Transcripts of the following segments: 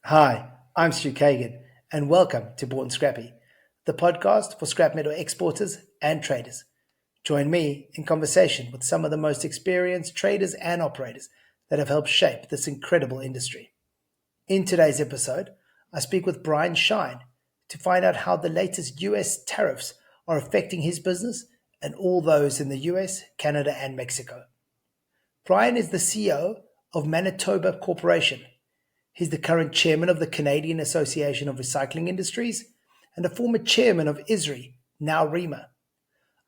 Hi, I'm Stu Kagan, and welcome to Born Scrappy, the podcast for scrap metal exporters and traders. Join me in conversation with some of the most experienced traders and operators that have helped shape this incredible industry. In today's episode, I speak with Brian Shine to find out how the latest US tariffs are affecting his business and all those in the US, Canada, and Mexico. Brian is the CEO of Manitoba Corporation. He's the current chairman of the Canadian Association of Recycling Industries and a former chairman of ISRI, now ReMA.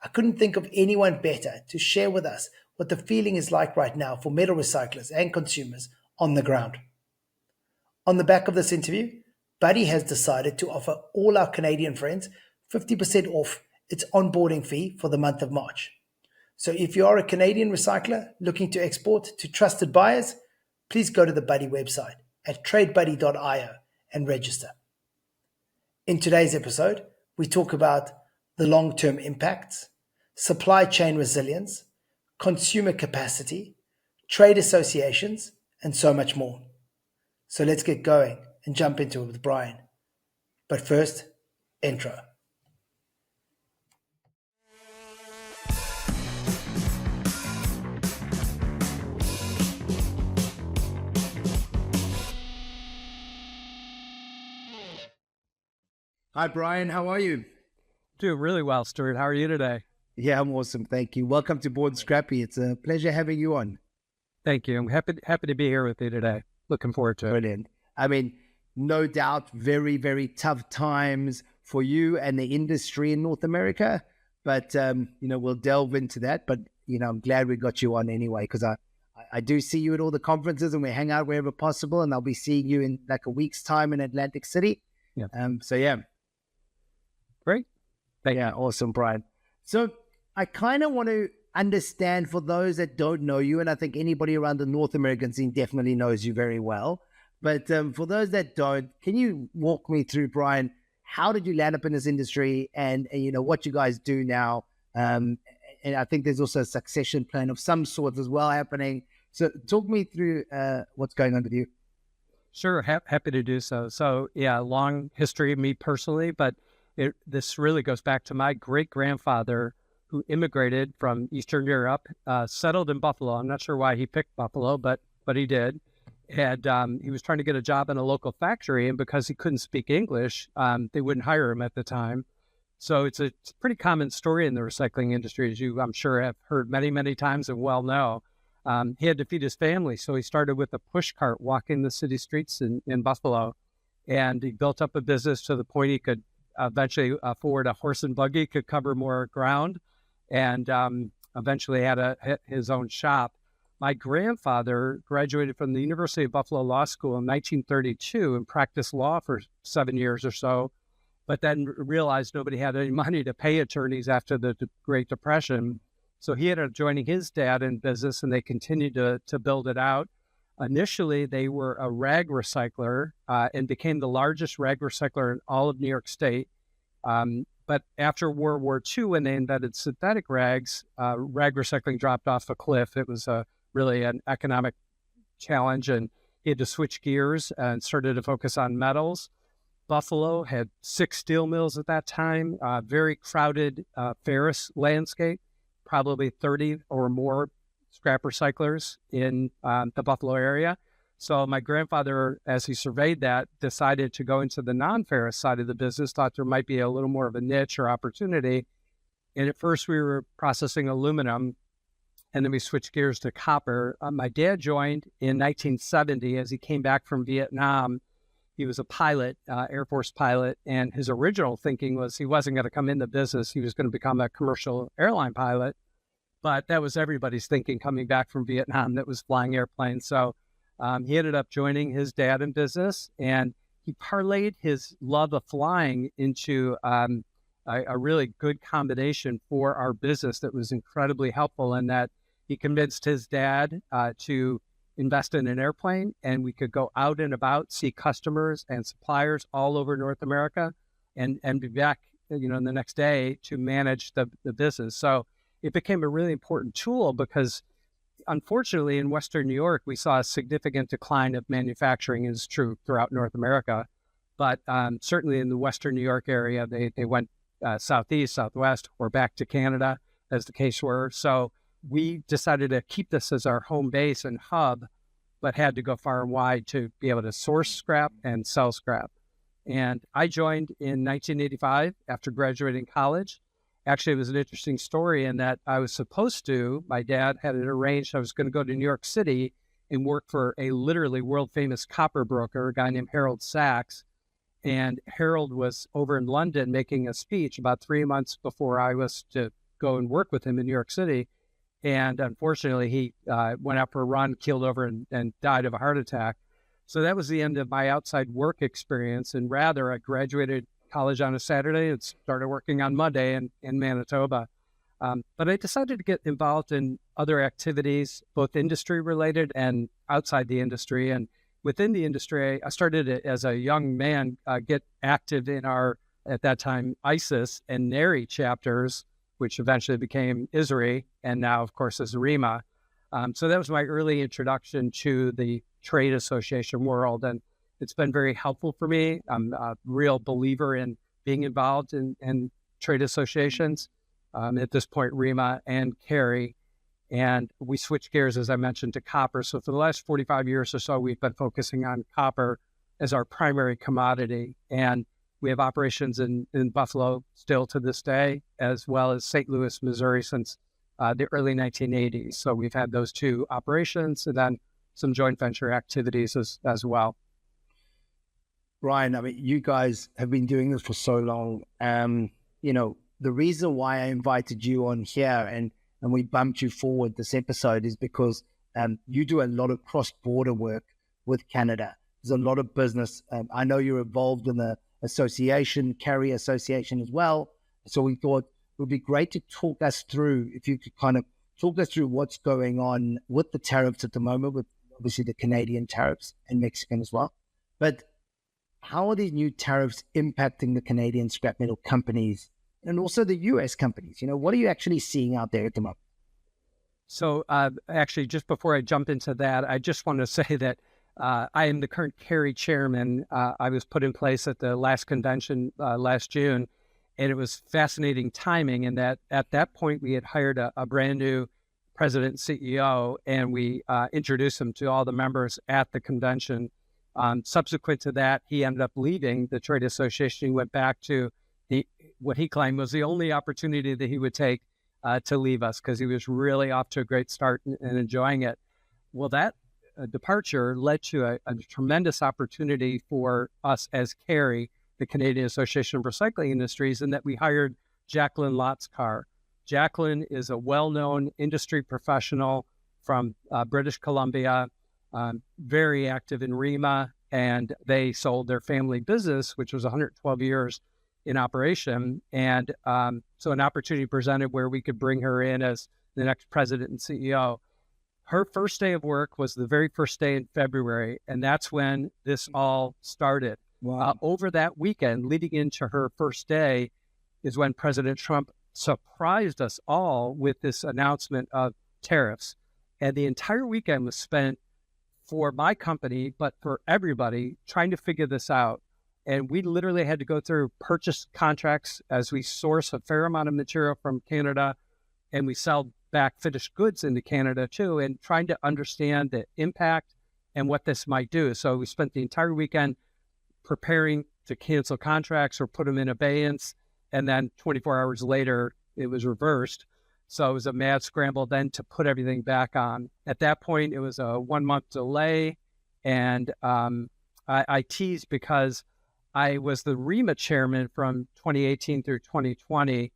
I couldn't think of anyone better to share with us what the feeling is like right now for metal recyclers and consumers on the ground. On the back of this interview, Buddy has decided to offer all our Canadian friends 50% off its onboarding fee for the month of March. So if you are a Canadian recycler looking to export to trusted buyers, please go to the Buddy website at tradebuddy.io and register. In today's episode, we talk about the long-term impacts, supply chain resilience, consumer capacity, trade associations, and so much more. So let's get going and jump into it with Brian. But first, intro. Hi, Brian. How are you? Doing really well, Stuart. How are you today? Yeah, I'm awesome. Thank you. Welcome to Born Scrappy. It's a pleasure having you on. Thank you. I'm happy to be here with you today. Looking forward to it. Brilliant. I mean, no doubt, very, very tough times for you and the industry in North America. But, we'll delve into that. But, I'm glad we got you on anyway, because I do see you at all the conferences and we hang out wherever possible. And I'll be seeing you in like a week's time in Atlantic City. Yeah. Yeah. Great. Thank you. Awesome, Brian. So I kind of want to understand for those that don't know you, and I think anybody around the North American scene definitely knows you very well. But for those that don't, can you walk me through, Brian, how did you land up in this industry and what you guys do now? And I think there's also a succession plan of some sort as well happening. So talk me through what's going on with you. Sure. Happy to do so. So yeah, long history of me personally, but this really goes back to my great-grandfather who immigrated from Eastern Europe, settled in Buffalo. I'm not sure why he picked Buffalo, but he did. And he was trying to get a job in a local factory, and because he couldn't speak English, they wouldn't hire him at the time. So it's a pretty common story in the recycling industry, as you, I'm sure, have heard many, many times and well know. He had to feed his family, so he started with a push cart walking the city streets in Buffalo, and he built up a business to the point he could eventually afford a horse and buggy, could cover more ground, and eventually had his own shop. My grandfather graduated from the University of Buffalo Law School in 1932 and practiced law for 7 years or so, but then realized nobody had any money to pay attorneys after the Great Depression. So he ended up joining his dad in business, and they continued to build it out. Initially, they were a rag recycler and became the largest rag recycler in all of New York State. But after World War II, when they invented synthetic rags, rag recycling dropped off a cliff. It was really an economic challenge, and he had to switch gears and started to focus on metals. Buffalo had 6 steel mills at that time, very crowded ferrous landscape, probably 30 or more scrap recyclers in the Buffalo area. So my grandfather, as he surveyed that, decided to go into the non-ferrous side of the business, thought there might be a little more of a niche or opportunity. And at first we were processing aluminum, and then we switched gears to copper. My dad joined in 1970 as he came back from Vietnam. He was a pilot, Air Force pilot, and his original thinking was he wasn't going to come into business. He was going to become a commercial airline pilot. But that was everybody's thinking coming back from Vietnam that was flying airplanes. So he ended up joining his dad in business, and he parlayed his love of flying into a really good combination for our business that was incredibly helpful in that he convinced his dad to invest in an airplane, and we could go out and about, see customers and suppliers all over North America, and be back, the next day to manage the business. So it became a really important tool because unfortunately, in Western New York, we saw a significant decline of manufacturing. Is true throughout North America, but certainly in the Western New York area, they went southeast, southwest, or back to Canada, as the case were. So we decided to keep this as our home base and hub, but had to go far and wide to be able to source scrap and sell scrap. And I joined in 1985 after graduating college. Actually, it was an interesting story in that I was supposed to, my dad had it arranged, I was going to go to New York City and work for a literally world famous copper broker, a guy named Harold Sachs. And Harold was over in London making a speech about 3 months before I was to go and work with him in New York City. And unfortunately, he went out for a run, keeled over, and died of a heart attack. So that was the end of my outside work experience. And rather, I graduated college on a Saturday and started working on Monday in Manitoba. But I decided to get involved in other activities, both industry related and outside the industry. And within the industry, I started as a young man, get active in our, at that time, ISIS and NARI chapters, which eventually became ISRI, and now, of course, is ReMA. So that was my early introduction to the trade association world, and it's been very helpful for me. I'm a real believer in being involved in trade associations. At this point, ReMA and CARI, and we switched gears, as I mentioned, to copper. So for the last 45 years or so, we've been focusing on copper as our primary commodity, and we have operations in Buffalo still to this day, as well as St. Louis, Missouri, since the early 1980s. So we've had those two operations and then some joint venture activities as well. Brian, I mean, you guys have been doing this for so long. The reason why I invited you on here and we bumped you forward this episode is because you do a lot of cross-border work with Canada. There's a lot of business. I know you're involved in the association, CARI Association as well. So we thought it would be great to talk us through, if you could kind of talk us through what's going on with the tariffs at the moment, with obviously the Canadian tariffs and Mexican as well. But how are these new tariffs impacting the Canadian scrap metal companies and also the US companies? What are you actually seeing out there at the moment? So actually, just before I jump into that, I just want to say that I am the current CARI chairman. I was put in place at the last convention last June, and it was fascinating timing in that at that point we had hired a brand new president and CEO, and we introduced him to all the members at the convention. Subsequent to that, he ended up leaving the trade association. He went back to what he claimed was the only opportunity that he would take to leave us, because he was really off to a great start and enjoying it. Well, that departure led to a tremendous opportunity for us as CARI, the Canadian Association of Recycling Industries, in that we hired Jacqueline Lotzkar. Jacqueline is a well-known industry professional from British Columbia, very active in ReMA, and they sold their family business, which was 112 years in operation. And so an opportunity presented where we could bring her in as the next president and CEO. Her first day of work was the very first day in February, and that's when this all started. Wow. Over that weekend, leading into her first day, is when President Trump surprised us all with this announcement of tariffs. And the entire weekend was spent for my company, but for everybody, trying to figure this out. And we literally had to go through purchase contracts as we source a fair amount of material from Canada, and we sell back finished goods into Canada too, and trying to understand the impact and what this might do. So we spent the entire weekend preparing to cancel contracts or put them in abeyance, and then 24 hours later, it was reversed. So it was a mad scramble then to put everything back on. At that point, it was a 1 month delay, and I teased because I was the ReMA chairman from 2018 through 2020,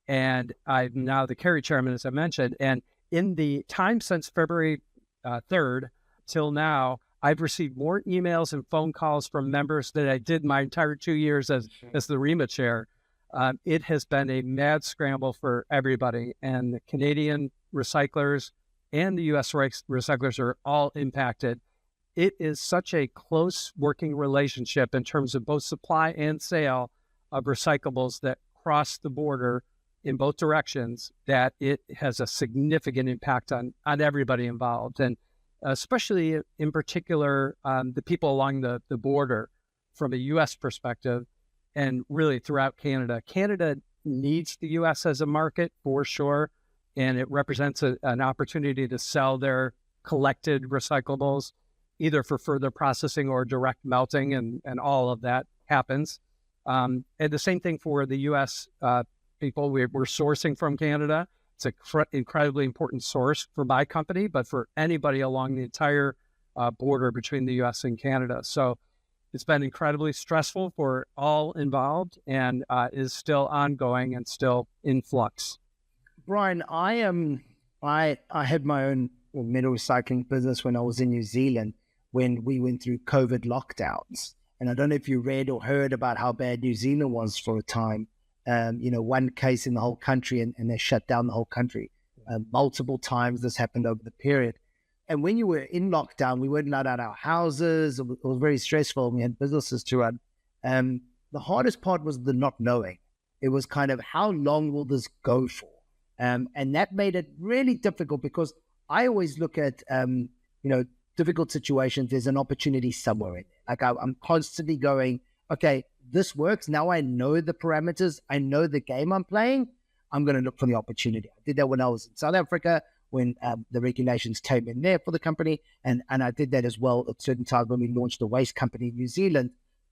and I'm now the CARI chairman, as I mentioned. And in the time since February 3rd till now, I've received more emails and phone calls from members than I did my entire 2 years as the ReMA chair. It has been a mad scramble for everybody, and the Canadian recyclers and the U.S. recyclers are all impacted. It is such a close working relationship in terms of both supply and sale of recyclables that cross the border in both directions, that it has a significant impact on everybody involved, and especially in particular the people along the border from a U.S. perspective, and really throughout Canada. Canada needs the U.S. as a market for sure, and it represents an opportunity to sell their collected recyclables either for further processing or direct melting, and all of that happens. And the same thing for the U.S. People. We're sourcing from Canada. It's an incredibly important source for my company, but for anybody along the entire border between the U.S. and Canada. So it's been incredibly stressful for all involved, and is still ongoing and still in flux. Brian, I had my own metal recycling business when I was in New Zealand when we went through COVID lockdowns. And I don't know if you read or heard about how bad New Zealand was for a time. One case in the whole country, and they shut down the whole country. Multiple times this happened over the period. And when you were in lockdown, we weren't allowed out of our houses. It was very stressful. We had businesses to run. The hardest part was the not knowing. It was kind of, how long will this go for? And that made it really difficult, because I always look at, difficult situations. There's an opportunity somewhere in there. Like I'm constantly going, okay, this works. Now I know the parameters. I know the game I'm playing. I'm going to look for the opportunity. I did that when I was in South Africa, when the regulations came in there for the company. And I did that as well at certain times when we launched a waste company in New Zealand.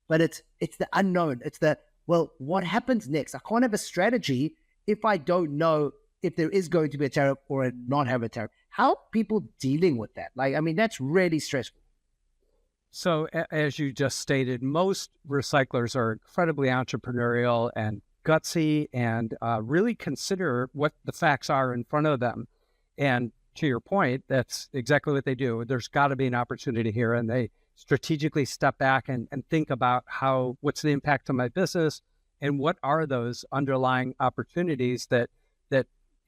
But it's the unknown. It's what happens next? I can't have a strategy if I don't know if there is going to be a tariff or not have a tariff. How are people dealing with that? That's really stressful. So as you just stated, most recyclers are incredibly entrepreneurial and gutsy, and really consider what the facts are in front of them. And to your point, that's exactly what they do. There's got to be an opportunity here, and they strategically step back and think about what's the impact on my business, and what are those underlying opportunities that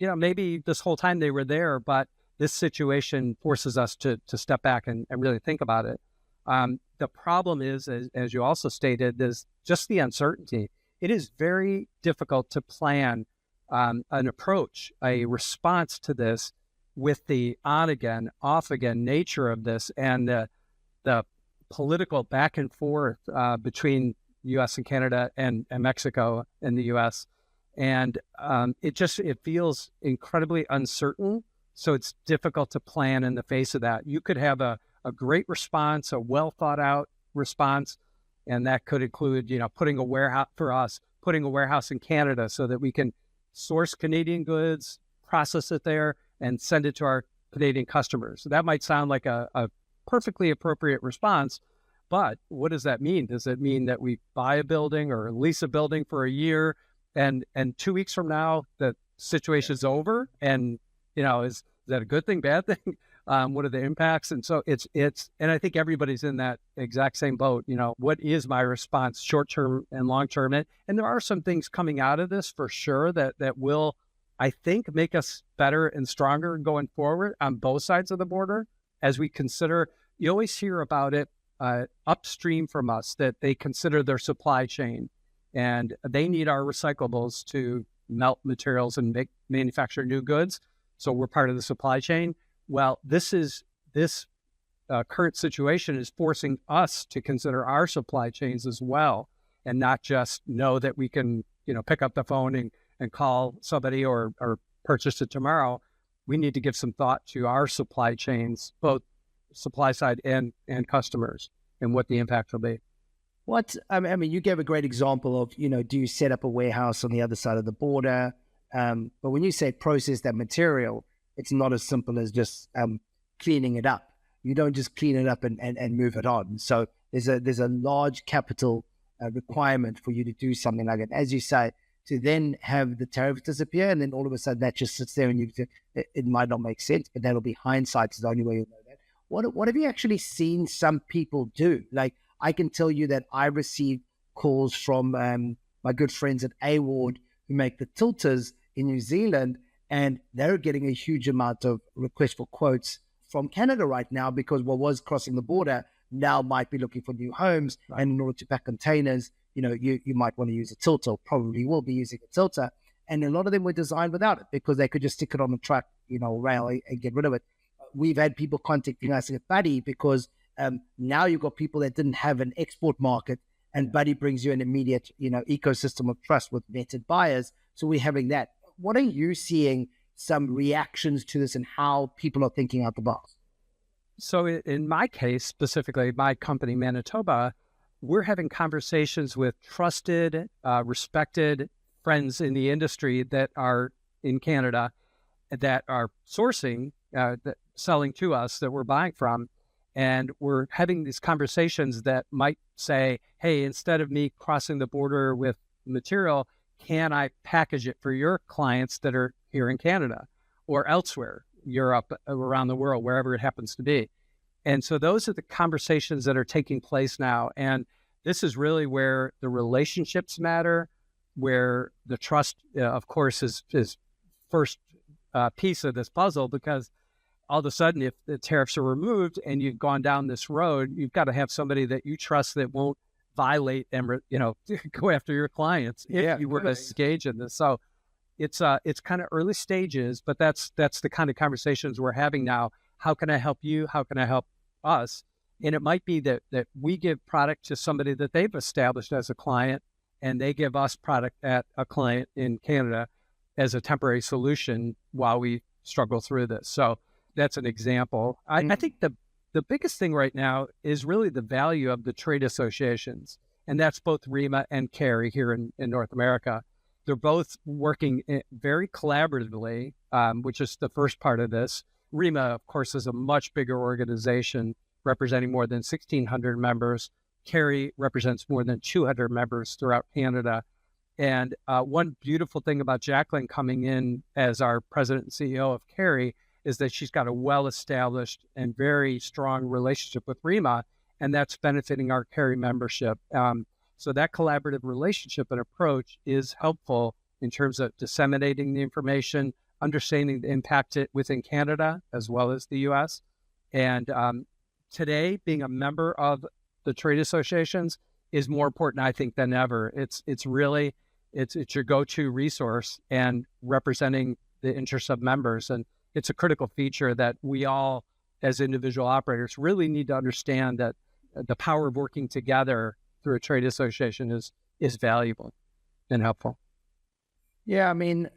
maybe this whole time they were there, but this situation forces us to step back and really think about it. The problem is, as you also stated, is just the uncertainty. It is very difficult to plan an approach, a response to this, with the on again, off again nature of this, and the political back and forth between U.S. and Canada and Mexico and the U.S. And it feels incredibly uncertain. So it's difficult to plan in the face of that. You could have a great response, a well thought out response, and that could include, putting a warehouse in Canada so that we can source Canadian goods, process it there, and send it to our Canadian customers. So that might sound like a perfectly appropriate response, but what does that mean? Does it mean that we buy a building or lease a building for a year, and 2 weeks from now the situation's over? And is that a good thing, bad thing? What are the impacts? And so it's, and I think everybody's in that exact same boat. What is my response, short term and long term? And there are some things coming out of this for sure that will, I think, make us better and stronger going forward on both sides of the border. As we consider, you always hear about it upstream from us, that they consider their supply chain, and they need our recyclables to melt materials and manufacture new goods. So we're part of the supply chain. Well, this current situation is forcing us to consider our supply chains as well, and not just know that we can, pick up the phone and call somebody or purchase it tomorrow. We need to give some thought to our supply chains, both supply side and customers, and what the impact will be. You gave a great example of, do you set up a warehouse on the other side of the border? But when you say process that material, it's not as simple as just cleaning it up. You don't just clean it up and move it on. So there's a large capital requirement for you to do something like that. As you say, to then have the tariff disappear, and then all of a sudden that just sits there, and it might not make sense, but that'll be hindsight. It's the only way you'll know that. What have you actually seen some people do? Like, I can tell you that I received calls from my good friends at Award, who make the tilters in New Zealand, and they're getting a huge amount of requests for quotes from Canada right now, because what was crossing the border now might be looking for new homes. Right. And in order to pack containers, you might want to use a tilter, probably will be using a tilter. And a lot of them were designed without it because they could just stick it on the truck, rail and get rid of it. We've had people contacting us at Buddy because now you've got people that didn't have an export market, and Buddy brings you an immediate, ecosystem of trust with vetted buyers. So we're having that. What are you seeing some reactions to this and how people are thinking out the box? So in my case, specifically my company, Manitoba, we're having conversations with trusted, respected friends in the industry that are in Canada that are sourcing, selling to us, that we're buying from. And we're having these conversations that might say, hey, instead of me crossing the border with material, can I package it for your clients that are here in Canada or elsewhere, Europe, around the world, wherever it happens to be? And so those are the conversations that are taking place now. And this is really where the relationships matter, where the trust, of course, is first piece of this puzzle, because all of a sudden, if the tariffs are removed and you've gone down this road, you've got to have somebody that you trust that won't violate and, go after your clients if you were to engage in this. So it's kind of early stages, but that's the kind of conversations we're having now. How can I help you? How can I help us? And it might be that we give product to somebody that they've established as a client, and they give us product at a client in Canada as a temporary solution while we struggle through this. So that's an example. I think the biggest thing right now is really the value of the trade associations, and that's both ReMA and CARI here in North America. They're both working very collaboratively, which is the first part of this. ReMA, of course, is a much bigger organization representing more than 1,600 members. CARI represents more than 200 members throughout Canada. And one beautiful thing about Jacqueline coming in as our president and CEO of CARI is that she's got a well-established and very strong relationship with ReMA, and that's benefiting our CARI membership. So that collaborative relationship and approach is helpful in terms of disseminating the information, understanding the impact within Canada as well as the U.S. And today, being a member of the trade associations is more important, I think, than ever. It's your go-to resource and representing the interests of members. And it's a critical feature that we all, as individual operators, really need to understand, that the power of working together through a trade association is valuable and helpful. Yeah, I mean,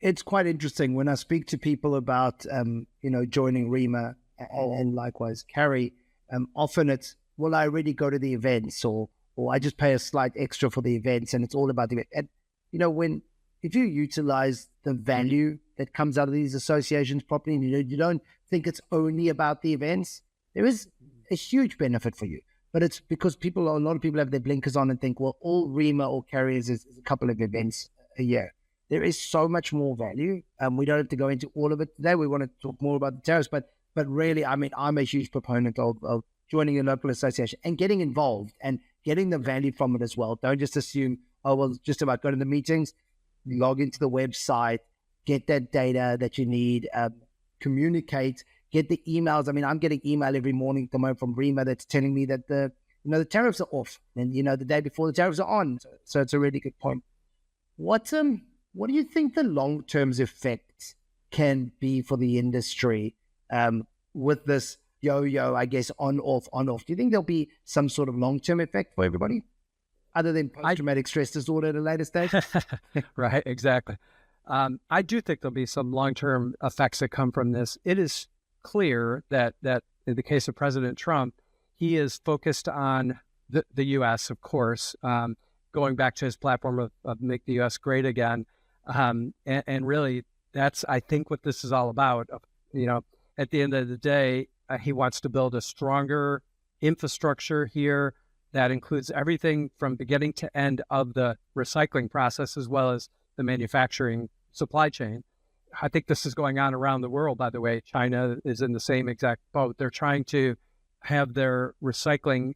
it's quite interesting when I speak to people about, joining ReMA and likewise CARI. Often it's, well, I already go to the events, or I just pay a slight extra for the events, and it's all about the event. And if you utilize the value that comes out of these associations properly, and you don't think it's only about the events, there is a huge benefit for you. But it's because a lot of people have their blinkers on and think, well, all ReMA or CARI is a couple of events a year. There is so much more value. We don't have to go into all of it today. We want to talk more about the tariffs, but really, I mean, I'm a huge proponent of joining a local association and getting involved and getting the value from it as well. Don't just assume, it's just about going to the meetings. Log into the website, get that data that you need, communicate, get the emails. I mean, I'm getting email every morning from ReMA that's telling me that the tariffs are off, and the day before the tariffs are on. So it's a really good point. What do you think the long-term effects can be for the industry with this yo-yo, I guess, on off? Do you think there'll be some sort of long-term effect for everybody, other than post-traumatic stress disorder at a later stage? Right, exactly. I do think there'll be some long-term effects that come from this. It is clear that in the case of President Trump, he is focused on the U.S., of course, going back to his platform of Make the U.S. Great Again. And really, that's, I think, what this is all about. At the end of the day, he wants to build a stronger infrastructure here that includes everything from beginning to end of the recycling process, as well as the manufacturing supply chain. I think this is going on around the world, by the way. China is in the same exact boat. They're trying to have their recycling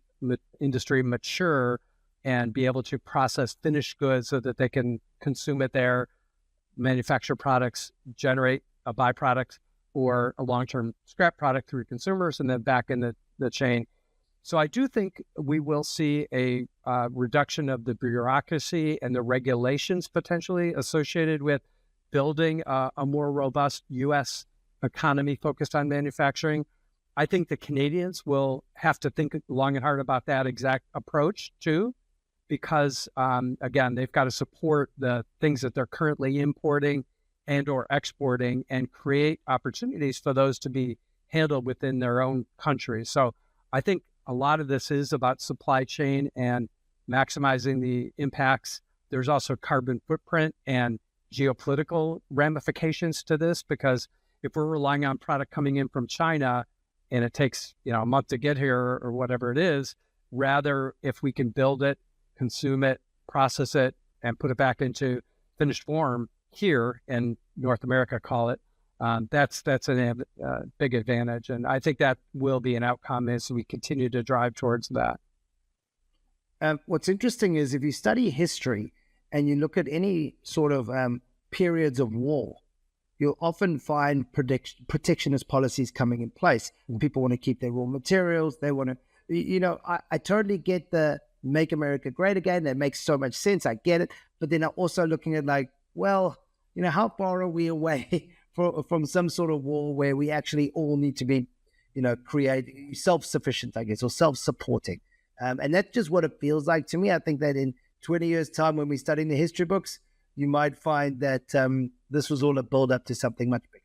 industry mature and be able to process finished goods so that they can consume it there, manufacture products, generate a byproduct or a long-term scrap product through consumers, and then back in the chain. So I do think we will see a reduction of the bureaucracy and the regulations potentially associated with building a more robust U.S. economy focused on manufacturing. I think the Canadians will have to think long and hard about that exact approach too, because again, they've got to support the things that they're currently importing and or exporting and create opportunities for those to be handled within their own country. So I think a lot of this is about supply chain and maximizing the impacts. There's also carbon footprint and geopolitical ramifications to this, because if we're relying on product coming in from China and it takes, a month to get here or whatever it is, rather if we can build it, consume it, process it, and put it back into finished form here in North America, call it, that's a big advantage. And I think that will be an outcome as we continue to drive towards that. What's interesting is if you study history and you look at any sort of periods of war, you'll often find protectionist policies coming in place. People want to keep their raw materials. They want to, I totally get the make America great again. That makes so much sense. I get it. But then I'm also looking at how far are we away from some sort of war where we actually all need to be, create self-sufficient, I guess, or self-supporting. And that's just what it feels like to me. I think that in 20 years' time, when we're studying the history books, you might find that this was all a build-up to something much bigger.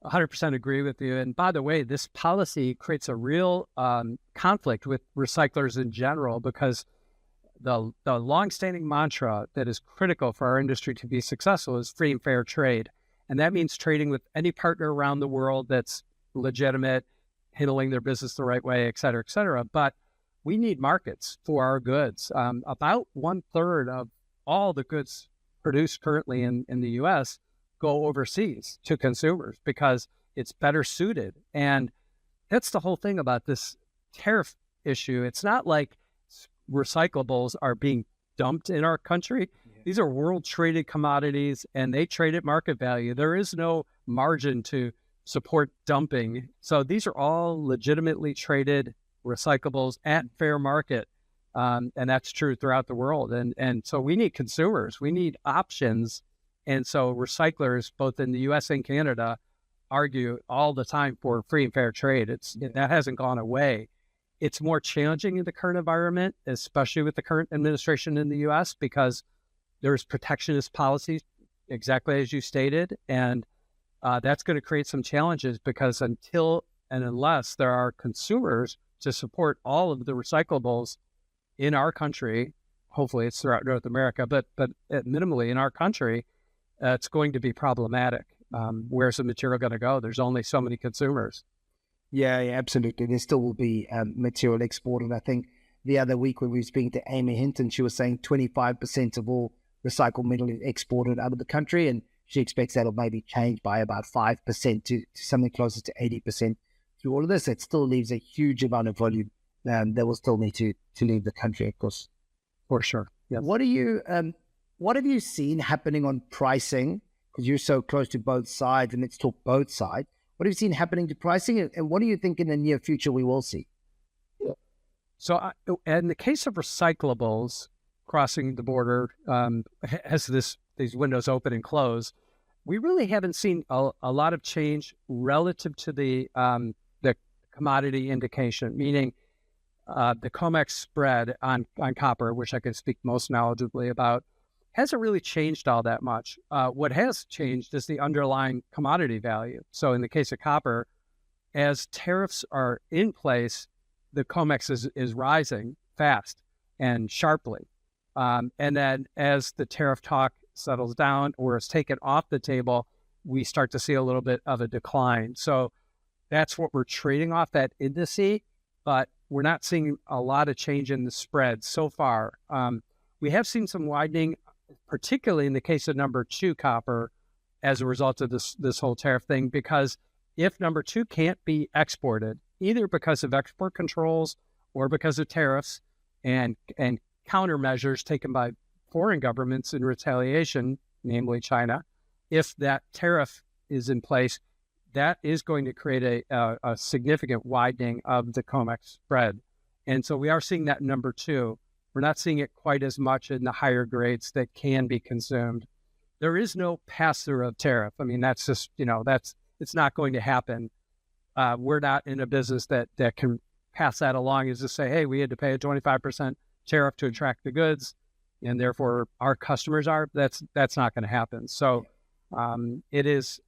100% agree with you. And by the way, this policy creates a real conflict with recyclers in general, because the longstanding mantra that is critical for our industry to be successful is free and fair trade. And that means trading with any partner around the world that's legitimate, handling their business the right way, et cetera, et cetera. But we need markets for our goods. About 1/3 of all the goods produced currently in the U.S. go overseas to consumers because it's better suited. And that's the whole thing about this tariff issue. It's not like recyclables are being dumped in our country. Yeah. These are world traded commodities and they trade at market value. There is no margin to support dumping. So these are all legitimately traded recyclables at fair market. And that's true throughout the world. And so we need consumers, we need options. And so recyclers, both in the US and Canada, argue all the time for free and fair trade. That hasn't gone away. It's more challenging in the current environment, especially with the current administration in the US, because there's protectionist policies, exactly as you stated. And that's going to create some challenges, because until and unless there are consumers to support all of the recyclables in our country, hopefully it's throughout North America, but minimally in our country, it's going to be problematic. Where's the material going to go? There's only so many consumers. Yeah, absolutely. There still will be material exported. I think the other week when we were speaking to Amy Hinton, she was saying 25% of all recycled metal is exported out of the country, and she expects that'll maybe change by about 5% to something closer to 80%. Through all of this, it still leaves a huge amount of volume that will still need to leave the country, of course. For sure. Yes. What have you seen happening on pricing? Because you're so close to both sides, and let's talk both sides. What have you seen happening to pricing, and what do you think in the near future we will see? So in the case of recyclables crossing the border, as these windows open and close, we really haven't seen a lot of change relative to the commodity indication, meaning the COMEX spread on copper, which I can speak most knowledgeably about, hasn't really changed all that much. What has changed is the underlying commodity value. So in the case of copper, as tariffs are in place, the COMEX is rising fast and sharply. And then as the tariff talk settles down or is taken off the table, we start to see a little bit of a decline. So that's what we're trading off, that indice, but we're not seeing a lot of change in the spread so far. We have seen some widening, particularly in the case of number 2 copper, as a result of this whole tariff thing, because if number 2 can't be exported, either because of export controls or because of tariffs and countermeasures taken by foreign governments in retaliation, namely China, if that tariff is in place, that is going to create a significant widening of the COMEX spread. And so we are seeing that number two. We're not seeing it quite as much in the higher grades that can be consumed. There is no pass-through of tariff. I mean, that's just, it's not going to happen. We're not in a business that can pass that along, is to say, hey, we had to pay a 25% tariff to attract the goods, and therefore our customers are. That's not going to happen. So it is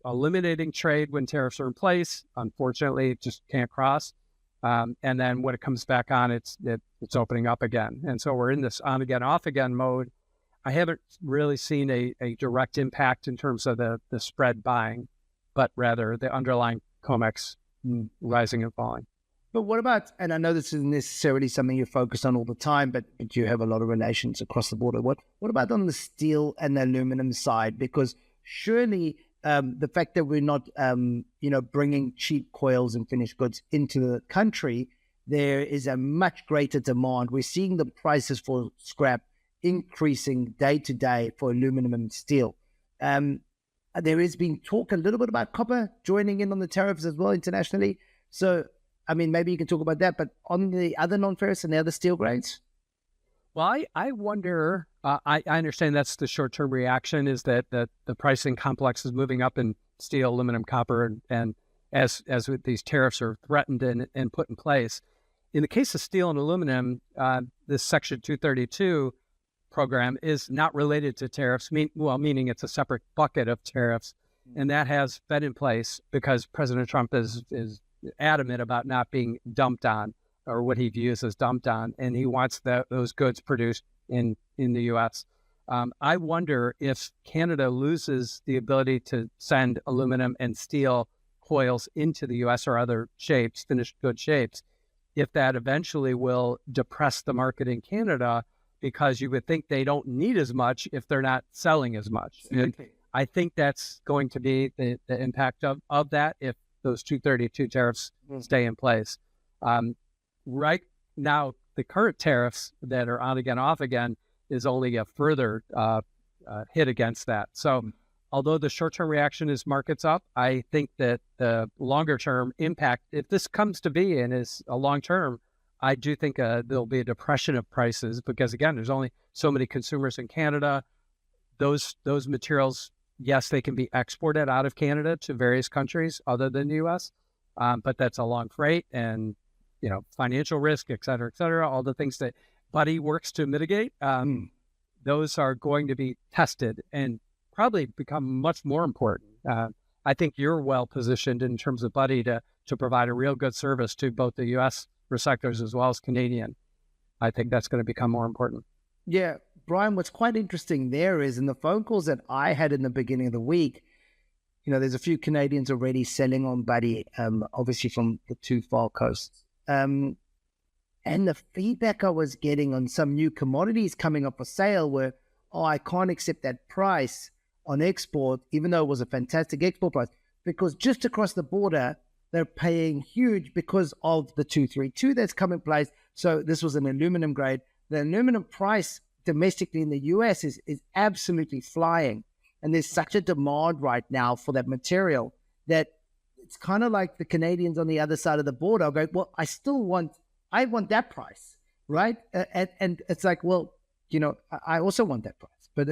eliminating trade when tariffs are in place. Unfortunately, it just can't cross. And then when it comes back on, it's opening up again. And so we're in this on again, off again mode. I haven't really seen a direct impact in terms of the spread buying, but rather the underlying COMEX rising and falling. But what about, and I know this isn't necessarily something you focus on all the time, but you have a lot of relations across the border. What about on the steel and the aluminum side? Because surely the fact that we're not, bringing cheap coils and finished goods into the country, there is a much greater demand. We're seeing the prices for scrap increasing day to day for aluminum and steel. There has been talk a little bit about copper joining in on the tariffs as well internationally. So, I mean, maybe you can talk about that, but on the other non-ferrous and the other steel grades? Well, I wonder, I understand that's the short-term reaction, is that the pricing complex is moving up in steel, aluminum, copper, and as with these tariffs are threatened and put in place. In the case of steel and aluminum, this Section 232 program is not related to tariffs, meaning it's a separate bucket of tariffs, and that has been in place because President Trump is adamant about not being dumped on, or what he views as dumped on, and he wants those goods produced in the U.S. I wonder if Canada loses the ability to send aluminum and steel coils into the U.S. or other shapes, finished good shapes, if that eventually will depress the market in Canada, because you would think they don't need as much if they're not selling as much. And I think that's going to be the impact of that if those 232 tariffs stay in place. Right now, the current tariffs that are on again, off again, is only a further hit against that. So although the short-term reaction is markets up, I think that the longer-term impact, if this comes to be and is a long-term, I do think there'll be a depression of prices because, again, there's only so many consumers in Canada. Those materials, yes, they can be exported out of Canada to various countries other than the U.S., but that's a long freight and, financial risk, et cetera, all the things that Buddy works to mitigate. Those are going to be tested and probably become much more important. I think you're well positioned in terms of Buddy to provide a real good service to both the U.S. recyclers as well as Canadian. I think that's going to become more important. Yeah, Brian, what's quite interesting there is in the phone calls that I had in the beginning of the week, there's a few Canadians already selling on Buddy, obviously from the two far coasts. And the feedback I was getting on some new commodities coming up for sale were, I can't accept that price on export, even though it was a fantastic export price, because just across the border, they're paying huge because of the 232 that's come in place. So this was an aluminum grade. The aluminum price domestically in the US is absolutely flying. And there's such a demand right now for that material that it's kind of like the Canadians on the other side of the border are going, well, I want that price, right? And it's like, well, I also want that price. But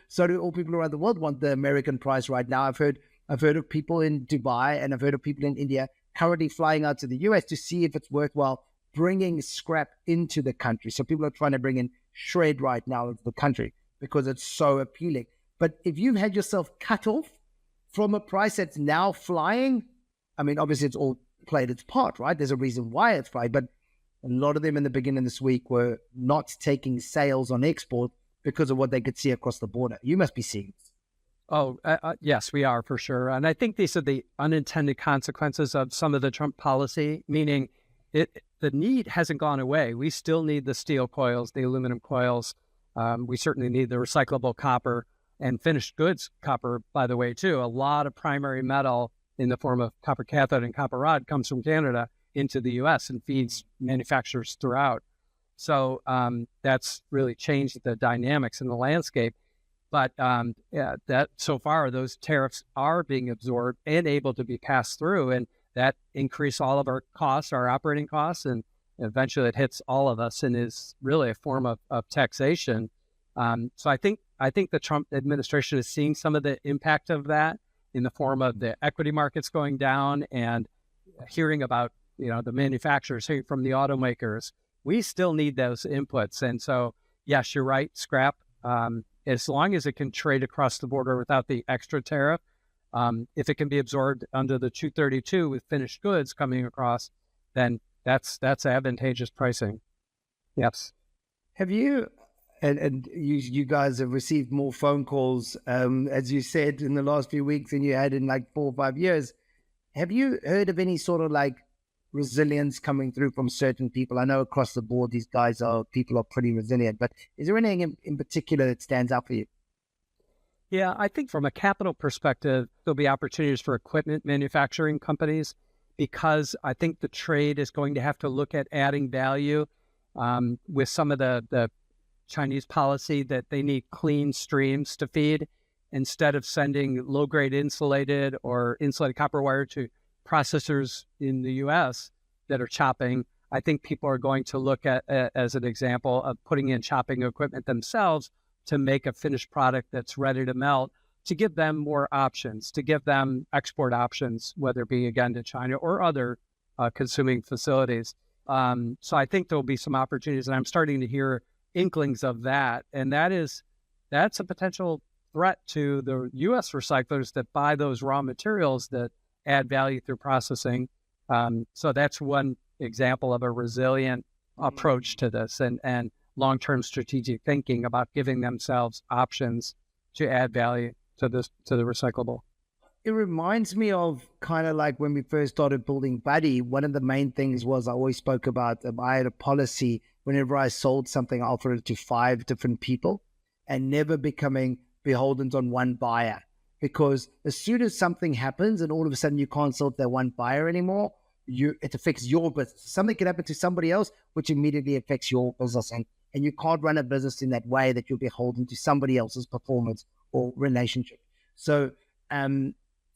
so do all people around the world want the American price right now. I've heard of people in Dubai and I've heard of people in India currently flying out to the US to see if it's worthwhile bringing scrap into the country. So people are trying to bring in shred right now into the country because it's so appealing. But if you've had yourself cut off from a price that's now flying, I mean, obviously it's all played its part, right? There's a reason why it's flying, but a lot of them in the beginning of this week were not taking sales on export because of what they could see across the border. You must be seeing this. Oh, yes, we are for sure. And I think these are the unintended consequences of some of the Trump policy, meaning the need hasn't gone away. We still need the steel coils, the aluminum coils. We certainly need the recyclable copper and finished goods copper, by the way, too. A lot of primary metal in the form of copper cathode and copper rod comes from Canada into the U.S. and feeds manufacturers throughout. So that's really changed the dynamics in the landscape. But that so far, those tariffs are being absorbed and able to be passed through, and that increase all of our costs, our operating costs, and eventually it hits all of us and is really a form of taxation. So I think the Trump administration is seeing some of the impact of that in the form of the equity markets going down and hearing about, the manufacturers, hearing from the automakers. We still need those inputs. And so, yes, you're right, scrap, as long as it can trade across the border without the extra tariff, if it can be absorbed under the 232 with finished goods coming across, then that's advantageous pricing. Yes. Have you, and you guys have received more phone calls, as you said, in the last few weeks than you had in like 4 or 5 years. Have you heard of any sort of like resilience coming through from certain people? I know across the board, people are pretty resilient, but is there anything in particular that stands out for you? Yeah, I think from a capital perspective, there'll be opportunities for equipment manufacturing companies, because I think the trade is going to have to look at adding value with some of the Chinese policy that they need clean streams to feed, instead of sending low-grade insulated or insulated copper wire to processors in the U.S. that are chopping. I think people are going to look at, as an example, of putting in chopping equipment themselves to make a finished product that's ready to melt, to give them more options, to give them export options, whether it be, again, to China or other consuming facilities. So I think there'll be some opportunities, and I'm starting to hear inklings of that. And that's a potential threat to the U.S. recyclers that buy those raw materials that add value through processing. So that's one example of a resilient approach to this, and long-term strategic thinking about giving themselves options to add value to the recyclable. It reminds me of kind of like when we first started building Buddy. One of the main things was I always spoke about, I had a policy whenever I sold something, I offered it to 5 different people and never becoming beholden on one buyer. Because as soon as something happens and all of a sudden you can't sell to that one buyer anymore, it affects your business. Something can happen to somebody else, which immediately affects your business. And you can't run a business in that way that you're beholden to somebody else's performance or relationship. So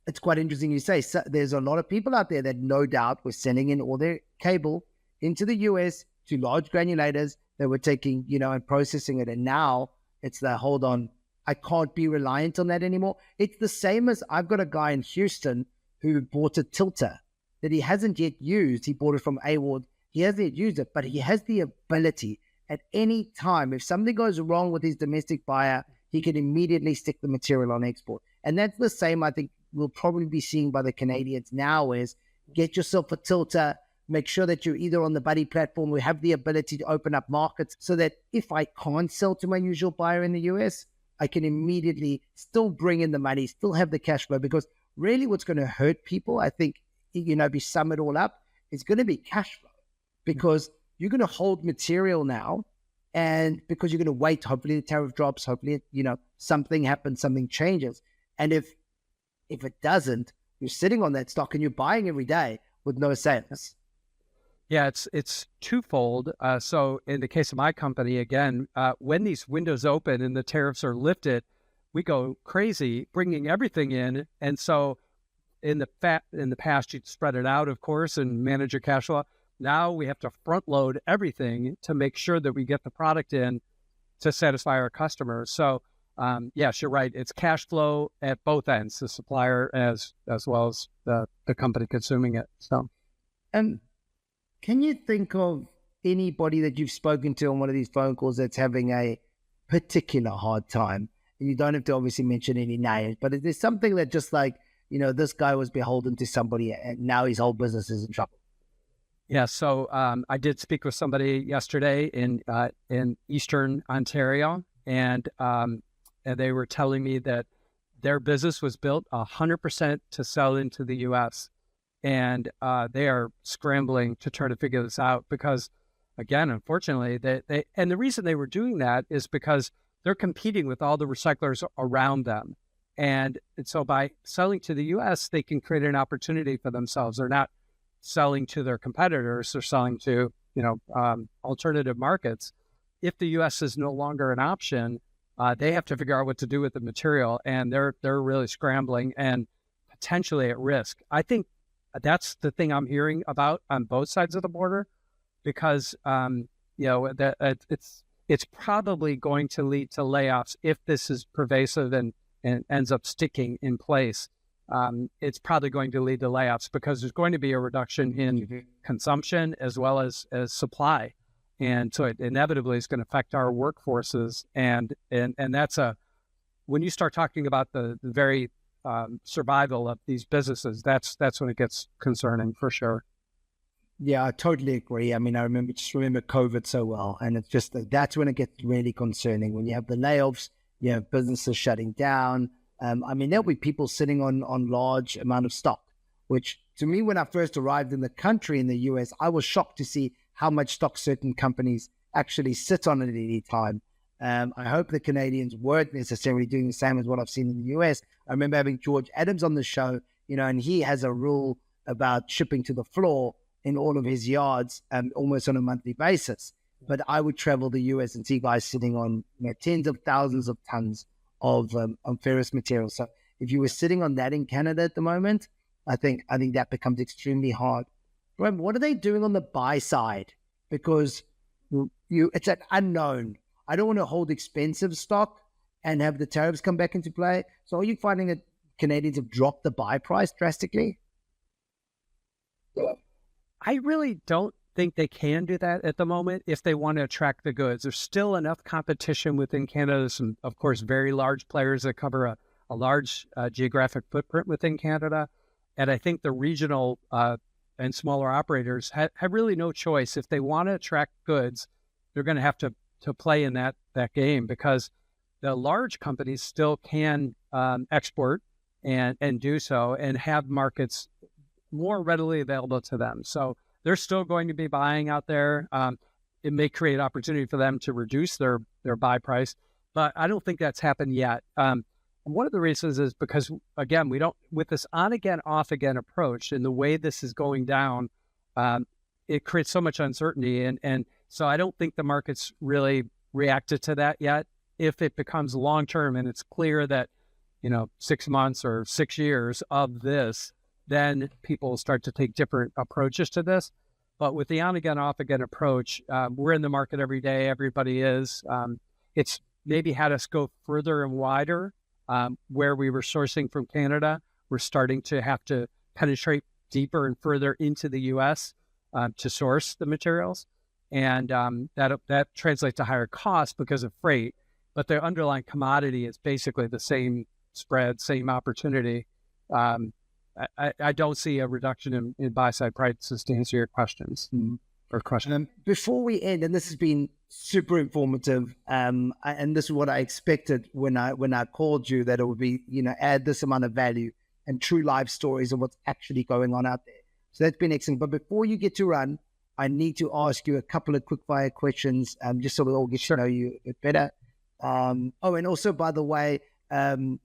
it's quite interesting you say. So there's a lot of people out there that no doubt were sending in all their cable into the US to large granulators that were taking, and processing it. And now it's the, hold on, I can't be reliant on that anymore. It's the same as I've got a guy in Houston who bought a tilter that he hasn't yet used. He bought it from Award. He hasn't yet used it, but he has the ability at any time, if something goes wrong with his domestic buyer, he can immediately stick the material on export. And that's the same, I think, we'll probably be seeing by the Canadians now, is get yourself a tilter, make sure that you're either on the Buddy platform. We have the ability to open up markets so that if I can't sell to my usual buyer in the US, I can immediately still bring in the money, still have the cash flow. Because really what's going to hurt people, I think, if you sum it all up, it's going to be cash flow. Because you're going to hold material now, and because you're going to wait, hopefully the tariff drops, hopefully, something happens, something changes. And if it doesn't, you're sitting on that stock and you're buying every day with no sales. Yeah, it's twofold. So in the case of my company, again, when these windows open and the tariffs are lifted, we go crazy bringing everything in. And so in the past, you'd spread it out, of course, and manage your cash flow. Now we have to front load everything to make sure that we get the product in to satisfy our customers. So yes, you're right. It's cash flow at both ends, the supplier as well as the company consuming it. So, can you think of anybody that you've spoken to on one of these phone calls that's having a particular hard time? And you don't have to obviously mention any names, but is there something that just like, this guy was beholden to somebody and now his whole business is in trouble? Yeah, so I did speak with somebody yesterday in Eastern Ontario, and they were telling me that their business was built 100% to sell into the U.S., and they are scrambling to try to figure this out because, again, unfortunately, and the reason they were doing that is because they're competing with all the recyclers around them, and so by selling to the U.S., they can create an opportunity for themselves. They're not selling to their competitors, they're selling to alternative markets. If the U.S. is no longer an option, they have to figure out what to do with the material, and they're really scrambling and potentially at risk. I think that's the thing I'm hearing about on both sides of the border, because that it's probably going to lead to layoffs if this is pervasive and ends up sticking in place. It's probably going to lead to layoffs because there's going to be a reduction in consumption as well as supply. And so it inevitably is going to affect our workforces. And that's when you start talking about the very survival of these businesses, that's when it gets concerning for sure. Yeah, I totally agree. I mean, I remember COVID so well. And it's just that's when it gets really concerning. When you have the layoffs, you have businesses shutting down. I mean, there'll be people sitting on large amount of stock, which to me, when I first arrived in the country in the US, I was shocked to see how much stock certain companies actually sit on at any time. I hope the Canadians weren't necessarily doing the same as what I've seen in the US. I remember having George Adams on the show, and he has a rule about shipping to the floor in all of his yards almost on a monthly basis. But I would travel the US and see guys sitting on tens of thousands of tons of ferrous material. So if you were sitting on that in Canada at the moment, I think that becomes extremely hard. Remember, what are they doing on the buy side? Because it's an unknown. I don't want to hold expensive stock and have the tariffs come back into play. So are you finding that Canadians have dropped the buy price drastically? I really don't think they can do that at the moment if they want to attract the goods. There's still enough competition within Canada. Some, of course, very large players that cover a large geographic footprint within Canada. And I think the regional and smaller operators have really no choice. If they want to attract goods, they're going to have to play in that game, because the large companies still can export and do so and have markets more readily available to them. So they're still going to be buying out there. It may create opportunity for them to reduce their buy price, but I don't think that's happened yet. And one of the reasons is because, again, we don't, with this on again, off again approach and the way this is going down, it creates so much uncertainty. And so I don't think the market's really reacted to that yet. If it becomes long-term and it's clear that, 6 months or 6 years of this, then people start to take different approaches to this. But with the on again, off again approach, we're in the market every day. Everybody is. It's maybe had us go further and wider where we were sourcing from Canada. We're starting to have to penetrate deeper and further into the U.S. To source the materials. And that translates to higher costs because of freight. But the underlying commodity is basically the same spread, same opportunity. I don't see a reduction in buy-side prices, to answer your questions or question. Before we end, and this has been super informative, and this is what I expected when I called you, that it would be, add this amount of value and true life stories of what's actually going on out there. So that's been excellent. But before you get to run, I need to ask you a couple of quick fire questions, just so we all get to know you a bit better. And also, by the way,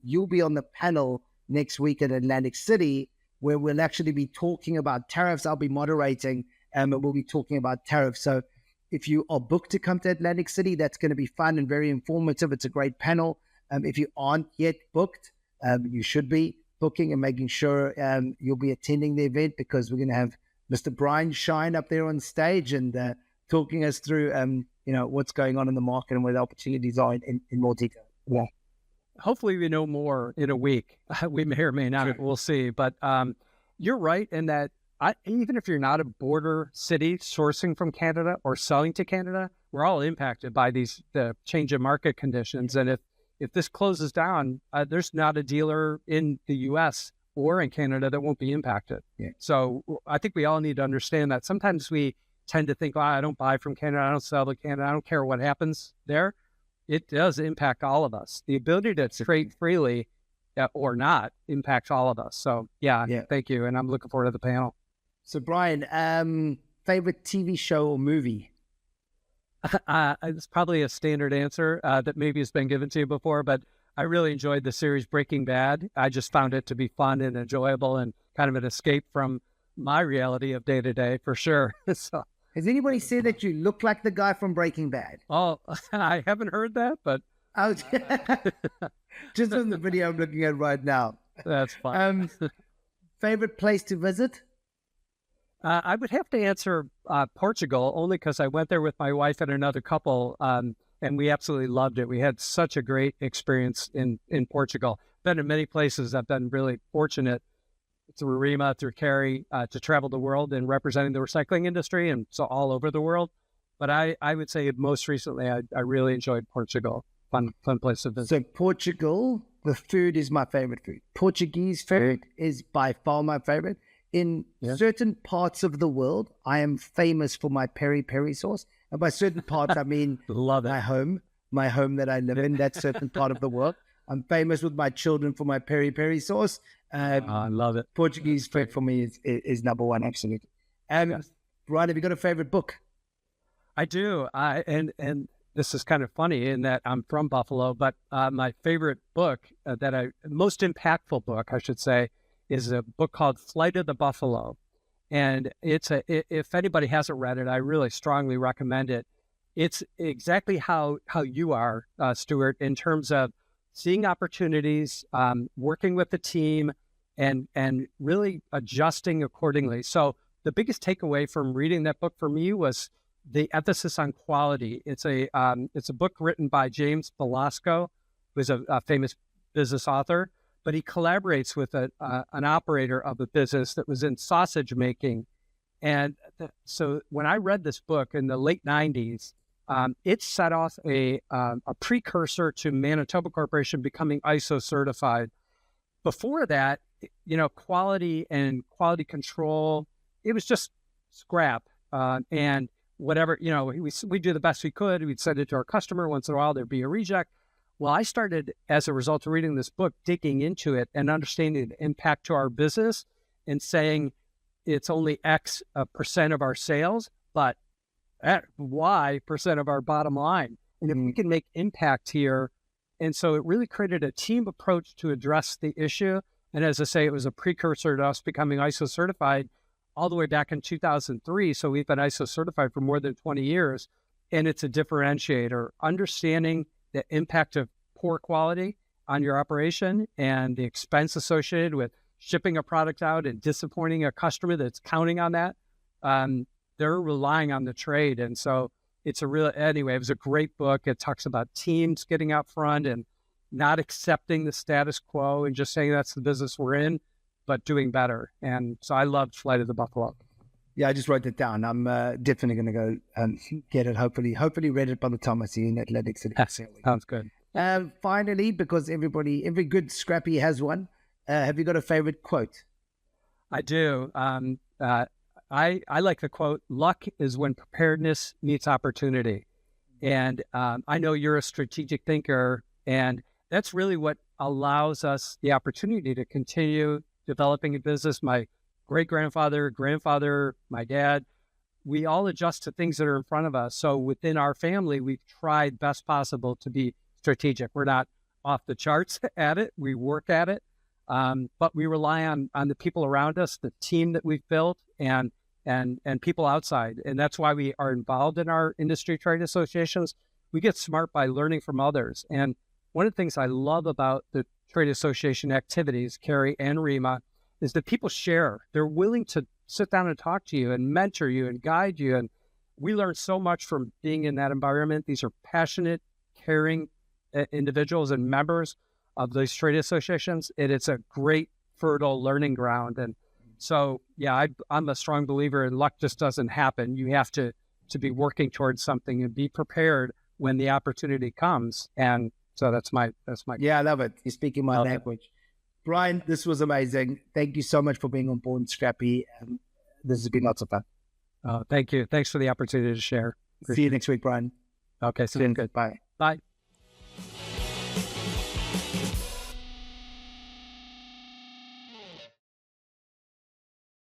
you'll be on the panel next week in Atlantic City, where we'll actually be talking about tariffs. I'll be moderating, and we'll be talking about tariffs. So if you are booked to come to Atlantic City, that's going to be fun and very informative. It's a great panel. If you aren't yet booked, you should be booking and making sure you'll be attending the event, because we're going to have Mr. Brian Shine up there on stage and talking us through, what's going on in the market and where the opportunities are in more detail. Yeah. Hopefully we know more in a week. We may or may not. Sure. We'll see. But you're right in that even if you're not a border city sourcing from Canada or selling to Canada, we're all impacted by the change in market conditions. And if this closes down, there's not a dealer in the U.S. or in Canada that won't be impacted. Yeah. So I think we all need to understand that. Sometimes we tend to think, I don't buy from Canada, I don't sell to Canada, I don't care what happens there. It does impact all of us. The ability to trade freely or not impacts all of us. So yeah, thank you. And I'm looking forward to the panel. So Brian, favorite TV show or movie? It's probably a standard answer that maybe has been given to you before, but I really enjoyed the series Breaking Bad. I just found it to be fun and enjoyable and kind of an escape from my reality of day to day for sure. So, has anybody said that you look like the guy from Breaking Bad? Oh, I haven't heard that, but Out. Just on the video I'm looking at right now. That's fine. Favorite place to visit? I would have to answer Portugal, only because I went there with my wife and another couple, and we absolutely loved it. We had such a great experience in Portugal. Been in many places. I've been really fortunate through ReMA, through CARI, to travel the world and representing the recycling industry, and so all over the world. But I would say most recently, I really enjoyed Portugal. Fun place to visit. So Portugal, the food is my favorite food. Portuguese food is by far my favorite. In certain parts of the world, I am famous for my peri-peri sauce. And by certain parts, I mean Love it. my home that I live in, that certain part of the world. I'm famous with my children for my peri-peri sauce. I love it. Portuguese food for me is number one, absolutely. Yes. Brian, have you got a favorite book? I do. And this is kind of funny in that I'm from Buffalo, but my favorite book most impactful book, I should say, is a book called Flight of the Buffalo. And if anybody hasn't read it, I really strongly recommend it. It's exactly how you are, Stuart, in terms of seeing opportunities, working with the team, and really adjusting accordingly. So the biggest takeaway from reading that book for me was the emphasis on quality. It's a book written by James Velasco, who's a famous business author, but he collaborates with an operator of a business that was in sausage making. And so when I read this book in the late 90s, it set off a precursor to Manitoba Corporation becoming ISO certified. Before that, quality and quality control, it was just scrap. And whatever, we do the best we could. We'd send it to our customer. Once in a while, there'd be a reject. Well, I started, as a result of reading this book, digging into it and understanding the impact to our business and saying it's only X percent of our sales, but at Y percent of our bottom line. And if we can make impact here. And so it really created a team approach to address the issue. And as I say, it was a precursor to us becoming ISO certified all the way back in 2003. So we've been ISO certified for more than 20 years. And it's a differentiator, understanding the impact of poor quality on your operation and the expense associated with shipping a product out and disappointing a customer that's counting on that. They're relying on the trade. And so it was a great book. It talks about teams getting out front and not accepting the status quo and just saying that's the business we're in, but doing better. And so I loved Flight of the Buffalo. Yeah, I just wrote it down. I'm definitely going to go and get it. Hopefully read it by the time I see you in Athletics. Sounds good. Finally, because every good Scrappy has one, have you got a favorite quote? I do. I like the quote, "Luck is when preparedness meets opportunity." And I know you're a strategic thinker, and that's really what allows us the opportunity to continue developing a business. My great-grandfather, grandfather, my dad, we all adjust to things that are in front of us. So within our family, we've tried best possible to be strategic. We're not off the charts at it. We work at it. But we rely on the people around us, the team that we've built, and people outside. And that's why we are involved in our industry trade associations. We get smart by learning from others. And one of the things I love about the trade association activities, CARI and ReMA, is that people share. They're willing to sit down and talk to you and mentor you and guide you. And we learn so much from being in that environment. These are passionate, caring individuals and members of these trade associations. And it's a great, fertile learning ground. And so, yeah, I'm a strong believer in luck just doesn't happen. You have to be working towards something and be prepared when the opportunity comes. And so that's my. Yeah, I love it. You're speaking my language. Brian, this was amazing. Thank you so much for being on Born Scrappy. This has been lots of fun. Thank you. Thanks for the opportunity to share. See you next week, Brian. Okay, sounds good. Bye. Bye.